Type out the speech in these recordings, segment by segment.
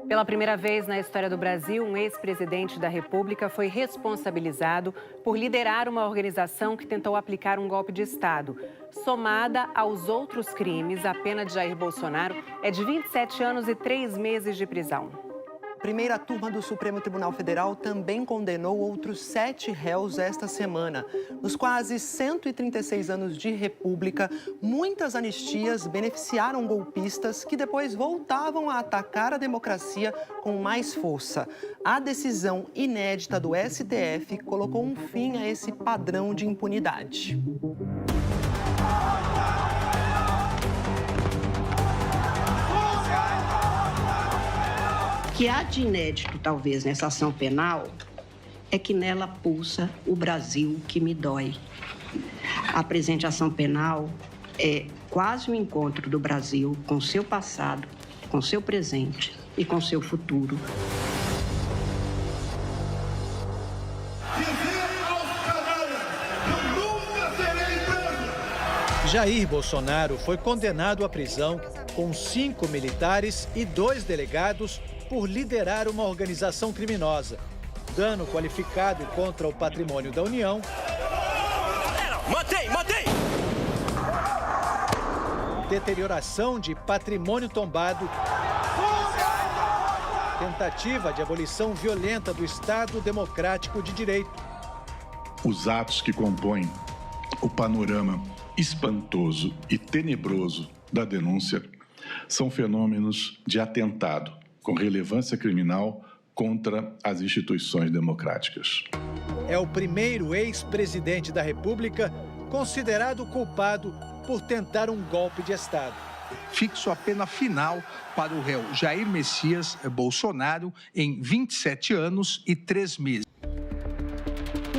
Pela primeira vez na história do Brasil, um ex-presidente da República foi responsabilizado por liderar uma organização que tentou aplicar um golpe de Estado. Somada aos outros crimes, a pena de Jair Bolsonaro é de 27 anos e 3 meses de prisão. A primeira turma do Supremo Tribunal Federal também condenou outros 7 réus esta semana. Nos quase 136 anos de República, muitas anistias beneficiaram golpistas que depois voltavam a atacar a democracia com mais força. A decisão inédita do STF colocou um fim a esse padrão de impunidade. O que há de inédito, talvez, nessa ação penal é que nela pulsa o Brasil que me dói. A presente ação penal é quase um encontro do Brasil com seu passado, com seu presente e com seu futuro. Jair Bolsonaro foi condenado à prisão com 5 militares e 2 delegados por liderar uma organização criminosa. Dano qualificado contra o patrimônio da União. Mantém! Deterioração de patrimônio tombado. Tentativa de abolição violenta do Estado Democrático de Direito. Os atos que compõem o panorama espantoso e tenebroso da denúncia são fenômenos de atentado com relevância criminal contra as instituições democráticas. É o primeiro ex-presidente da República considerado culpado por tentar um golpe de Estado. Fixo a pena final para o réu Jair Messias Bolsonaro em 27 anos e 3 meses.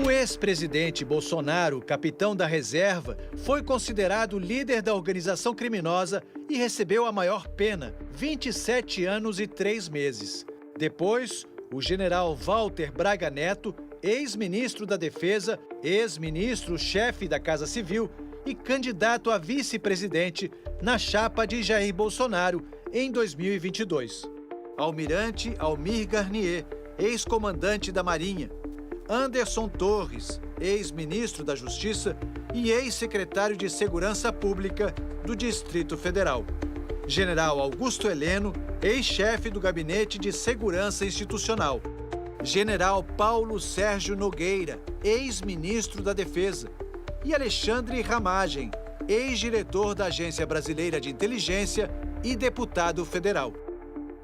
O ex-presidente Bolsonaro, capitão da reserva, foi considerado líder da organização criminosa e recebeu a maior pena, 27 anos e 3 meses. Depois, o general Walter Braga Neto, ex-ministro da Defesa, ex-ministro-chefe da Casa Civil e candidato a vice-presidente na chapa de Jair Bolsonaro em 2022. Almirante Almir Garnier, ex-comandante da Marinha. Anderson Torres, ex-ministro da Justiça e ex-secretário de Segurança Pública do Distrito Federal. General Augusto Heleno, ex-chefe do Gabinete de Segurança Institucional. General Paulo Sérgio Nogueira, ex-ministro da Defesa. E Alexandre Ramagem, ex-diretor da Agência Brasileira de Inteligência e deputado federal.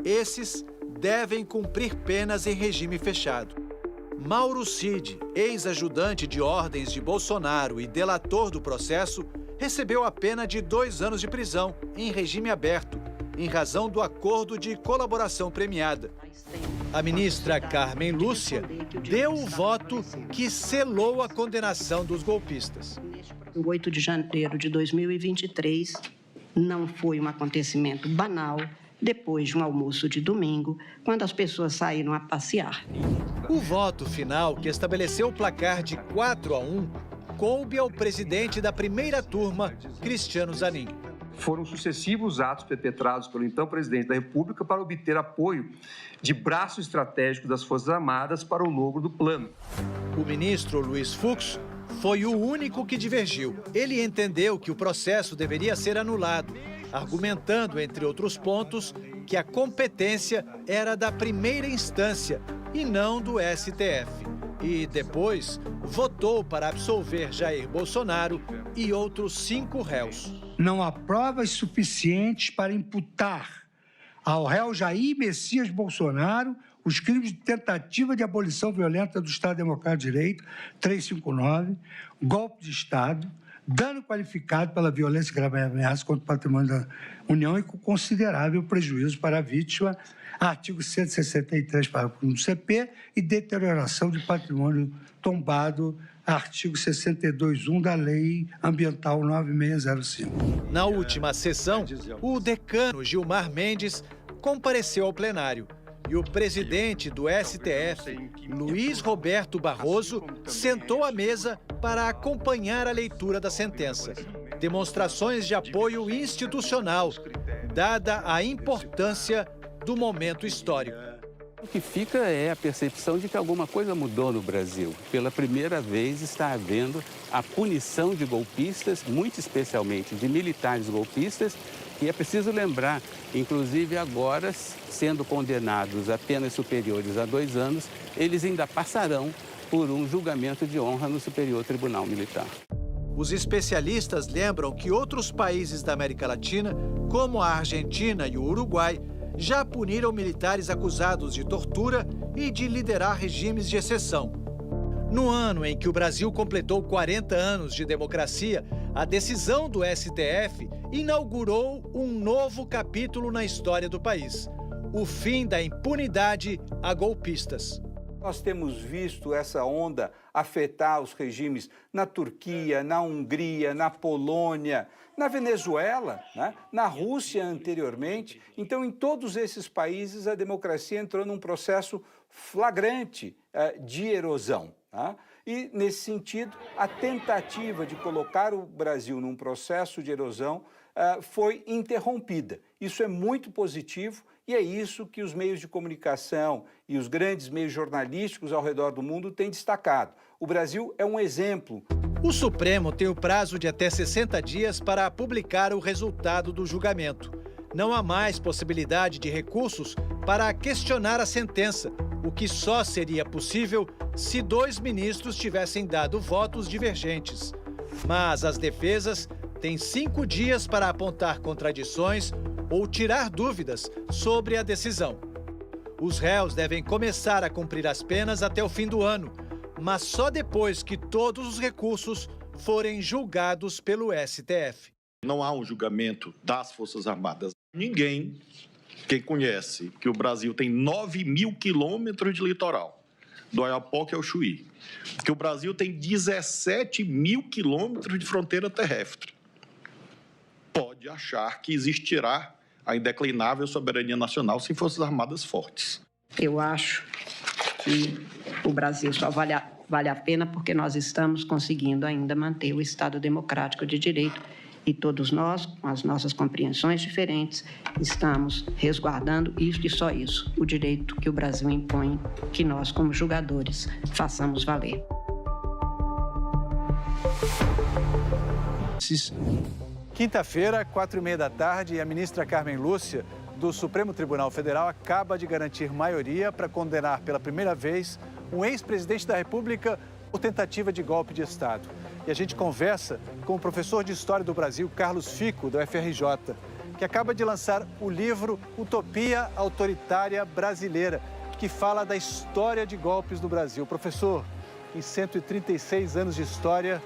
Esses devem cumprir penas em regime fechado. Mauro Cid, ex-ajudante de ordens de Bolsonaro e delator do processo, recebeu a pena de 2 anos de prisão em regime aberto, em razão do acordo de colaboração premiada. A ministra Carmen Lúcia deu o voto que selou a condenação dos golpistas. O 8 de janeiro de 2023 não foi um acontecimento banal, depois de um almoço de domingo, quando as pessoas saíram a passear. O voto final, que estabeleceu o placar de 4-1, coube ao presidente da primeira turma, Cristiano Zanin. Foram sucessivos atos perpetrados pelo então presidente da República para obter apoio de braço estratégico das Forças Armadas para o logro do plano. O ministro Luiz Fux foi o único que divergiu. Ele entendeu que o processo deveria ser anulado, argumentando, entre outros pontos, que a competência era da primeira instância e não do STF. E depois votou para absolver Jair Bolsonaro e outros 5 réus. Não há provas suficientes para imputar ao réu Jair Messias Bolsonaro os crimes de tentativa de abolição violenta do Estado Democrático de Direito, 359, golpe de Estado, dano qualificado pela violência e grave ameaça contra o patrimônio da União e com considerável prejuízo para a vítima, artigo 163, parágrafo 1 do CP, e deterioração de patrimônio tombado, artigo 62.1 da Lei Ambiental 9605. Na última sessão, o decano Gilmar Mendes compareceu ao plenário e o presidente do STF, Luiz Roberto Barroso, sentou à mesa para acompanhar a leitura da sentença. Demonstrações de apoio institucional, dada a importância do momento histórico. O que fica é a percepção de que alguma coisa mudou no Brasil. Pela primeira vez está havendo a punição de golpistas, muito especialmente de militares golpistas, e é preciso lembrar, inclusive agora, sendo condenados a penas superiores a 2 anos, eles ainda passarão por um julgamento de honra no Superior Tribunal Militar. Os especialistas lembram que outros países da América Latina, como a Argentina e o Uruguai, já puniram militares acusados de tortura e de liderar regimes de exceção. No ano em que o Brasil completou 40 anos de democracia, a decisão do STF inaugurou um novo capítulo na história do país: o fim da impunidade a golpistas. Nós temos visto essa onda afetar os regimes na Turquia, na Hungria, na Polônia, na Venezuela, né? Na Rússia anteriormente. Então, em todos esses países, a democracia entrou num processo flagrante de erosão. Tá? E, nesse sentido, a tentativa de colocar o Brasil num processo de erosão foi interrompida. Isso é muito positivo e é isso que os meios de comunicação e os grandes meios jornalísticos ao redor do mundo têm destacado. O Brasil é um exemplo. O Supremo tem o prazo de até 60 dias para publicar o resultado do julgamento. Não há mais possibilidade de recursos para questionar a sentença, o que só seria possível se 2 ministros tivessem dado votos divergentes. Mas as defesas têm 5 dias para apontar contradições ou tirar dúvidas sobre a decisão. Os réus devem começar a cumprir as penas até o fim do ano, mas só depois que todos os recursos forem julgados pelo STF. Não há um julgamento das Forças Armadas. Quem conhece que o Brasil tem 9.000 quilômetros de litoral, do Oiapoque ao Chuí, que o Brasil tem 17.000 quilômetros de fronteira terrestre, pode achar que existirá a indeclinável soberania nacional sem Forças Armadas fortes. Eu acho que o Brasil só vale a pena porque nós estamos conseguindo ainda manter o Estado democrático de direito e todos nós, com as nossas compreensões diferentes, estamos resguardando isso e só isso, o direito que o Brasil impõe, que nós, como julgadores, façamos valer. Quinta-feira, 4h30 da tarde, a ministra Carmen Lúcia, do Supremo Tribunal Federal, acaba de garantir maioria para condenar pela primeira vez um ex-presidente da República por tentativa de golpe de Estado. E a gente conversa com o professor de História do Brasil, Carlos Fico, do FRJ, que acaba de lançar o livro Utopia Autoritária Brasileira, que fala da história de golpes do Brasil. Professor, em 136 anos de história,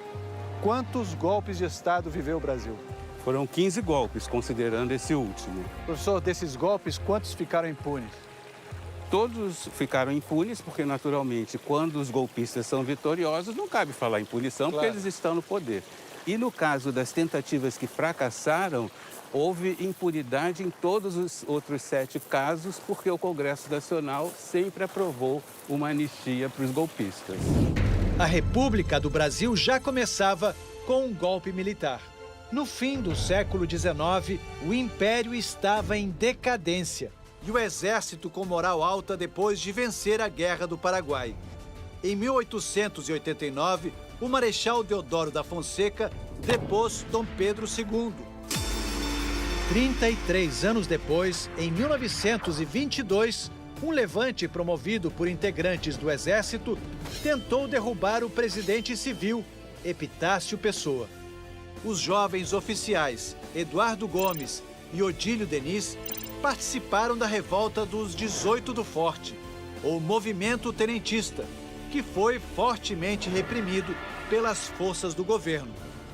quantos golpes de Estado viveu o Brasil? Foram 15 golpes, considerando esse último. Professor, desses golpes, quantos ficaram impunes? Todos ficaram impunes, porque, naturalmente, quando os golpistas são vitoriosos, não cabe falar em punição, porque eles estão no poder. E no caso das tentativas que fracassaram, houve impunidade em todos os outros 7 casos, porque o Congresso Nacional sempre aprovou uma anistia para os golpistas. A República do Brasil já começava com um golpe militar. No fim do século XIX, o Império estava em decadência e o exército com moral alta depois de vencer a Guerra do Paraguai. Em 1889, o Marechal Deodoro da Fonseca depôs Dom Pedro II. 33 anos depois, em 1922, um levante promovido por integrantes do Exército tentou derrubar o presidente civil, Epitácio Pessoa. Os jovens oficiais Eduardo Gomes e Odílio Denis participaram da revolta dos 18 do Forte, ou Movimento Tenentista, que foi fortemente reprimido pelas forças do governo.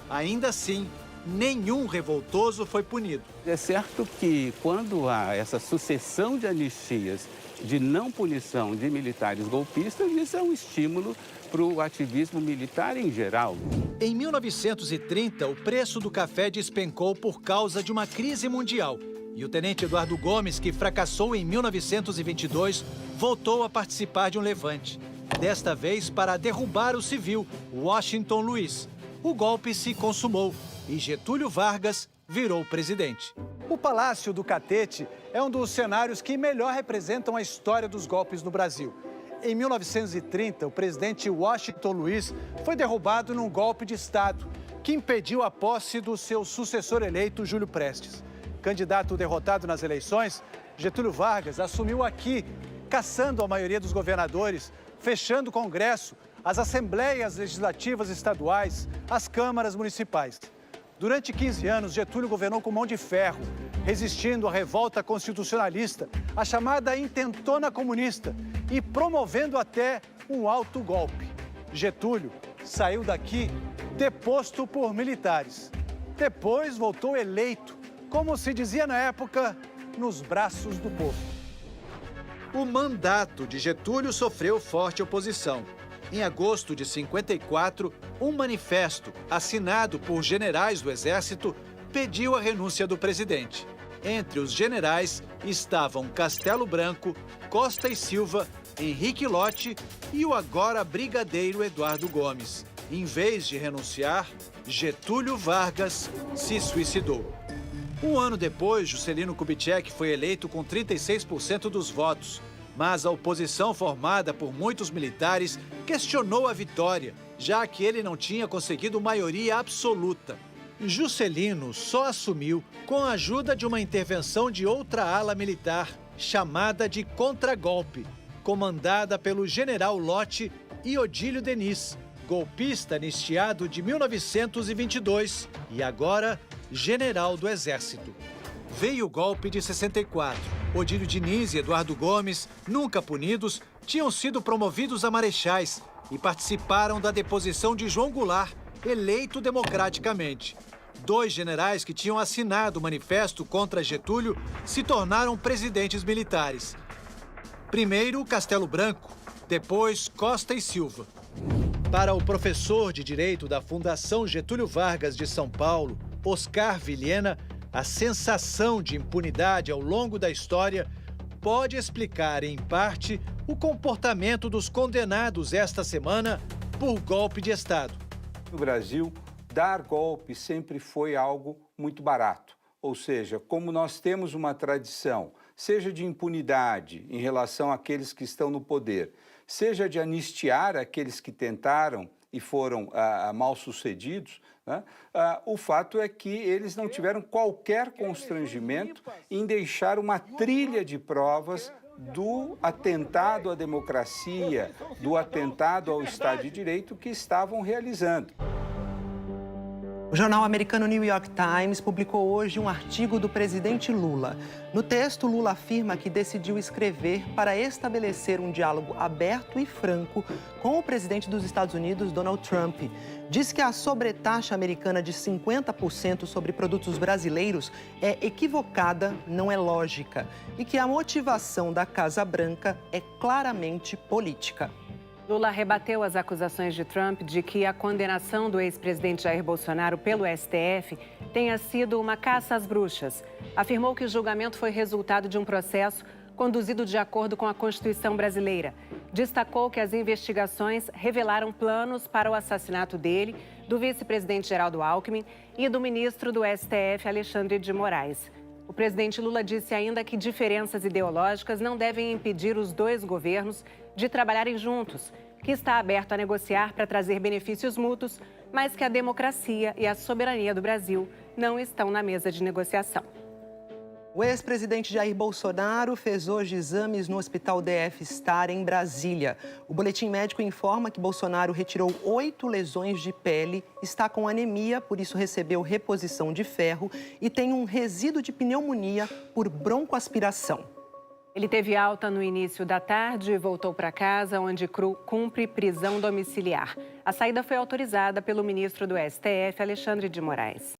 Ainda assim, nenhum revoltoso foi punido. É certo que quando há essa sucessão de anistias de não punição de militares golpistas, isso é um estímulo para o ativismo militar em geral. Em 1930, o preço do café despencou por causa de uma crise mundial. E o tenente Eduardo Gomes, que fracassou em 1922, voltou a participar de um levante. Desta vez para derrubar o civil, Washington Luiz. O golpe se consumou e Getúlio Vargas virou presidente. O Palácio do Catete é um dos cenários que melhor representam a história dos golpes no Brasil. Em 1930, o presidente Washington Luiz foi derrubado num golpe de Estado que impediu a posse do seu sucessor eleito, Júlio Prestes. Candidato derrotado nas eleições, Getúlio Vargas assumiu aqui, caçando a maioria dos governadores, fechando o Congresso, as assembleias legislativas estaduais, as câmaras municipais. Durante 15 anos, Getúlio governou com mão de ferro, resistindo à revolta constitucionalista, a chamada intentona comunista e promovendo até um alto golpe. Getúlio saiu daqui deposto por militares. Depois voltou eleito, como se dizia na época, nos braços do povo. O mandato de Getúlio sofreu forte oposição. Em agosto de 54, um manifesto assinado por generais do Exército pediu a renúncia do presidente. Entre os generais estavam Castelo Branco, Costa e Silva, Henrique Lott e o agora brigadeiro Eduardo Gomes. Em vez de renunciar, Getúlio Vargas se suicidou. Um ano depois, Juscelino Kubitschek foi eleito com 36% dos votos. Mas a oposição formada por muitos militares questionou a vitória, já que ele não tinha conseguido maioria absoluta. Juscelino só assumiu com a ajuda de uma intervenção de outra ala militar, chamada de contragolpe, comandada pelo general Lott e Odílio Denis, golpista anistiado de 1922 e agora general do Exército. Veio o golpe de 64. Odílio Diniz e Eduardo Gomes, nunca punidos, tinham sido promovidos a marechais e participaram da deposição de João Goulart, eleito democraticamente. 2 generais que tinham assinado o manifesto contra Getúlio se tornaram presidentes militares. Primeiro, Castelo Branco, depois Costa e Silva. Para o professor de Direito da Fundação Getúlio Vargas de São Paulo, Oscar Vilhena, a sensação de impunidade ao longo da história pode explicar, em parte, o comportamento dos condenados esta semana por golpe de Estado. No Brasil, dar golpe sempre foi algo muito barato. Ou seja, como nós temos uma tradição, seja de impunidade em relação àqueles que estão no poder, seja de anistiar aqueles que tentaram e foram mal sucedidos, né? O fato é que eles não tiveram qualquer constrangimento em deixar uma trilha de provas do atentado à democracia, do atentado ao Estado de Direito que estavam realizando. O jornal americano New York Times publicou hoje um artigo do presidente Lula. No texto, Lula afirma que decidiu escrever para estabelecer um diálogo aberto e franco com o presidente dos Estados Unidos, Donald Trump. Diz que a sobretaxa americana de 50% sobre produtos brasileiros é equivocada, não é lógica, e que a motivação da Casa Branca é claramente política. Lula rebateu as acusações de Trump de que a condenação do ex-presidente Jair Bolsonaro pelo STF tenha sido uma caça às bruxas. Afirmou que o julgamento foi resultado de um processo conduzido de acordo com a Constituição brasileira. Destacou que as investigações revelaram planos para o assassinato dele, do vice-presidente Geraldo Alckmin e do ministro do STF, Alexandre de Moraes. O presidente Lula disse ainda que diferenças ideológicas não devem impedir os 2 governos de trabalharem juntos, que está aberto a negociar para trazer benefícios mútuos, mas que a democracia e a soberania do Brasil não estão na mesa de negociação. O ex-presidente Jair Bolsonaro fez hoje exames no Hospital DF Star, em Brasília. O boletim médico informa que Bolsonaro retirou 8 lesões de pele, está com anemia, por isso recebeu reposição de ferro e tem um resíduo de pneumonia por broncoaspiração. Ele teve alta no início da tarde e voltou para casa, onde cumpre prisão domiciliar. A saída foi autorizada pelo ministro do STF, Alexandre de Moraes.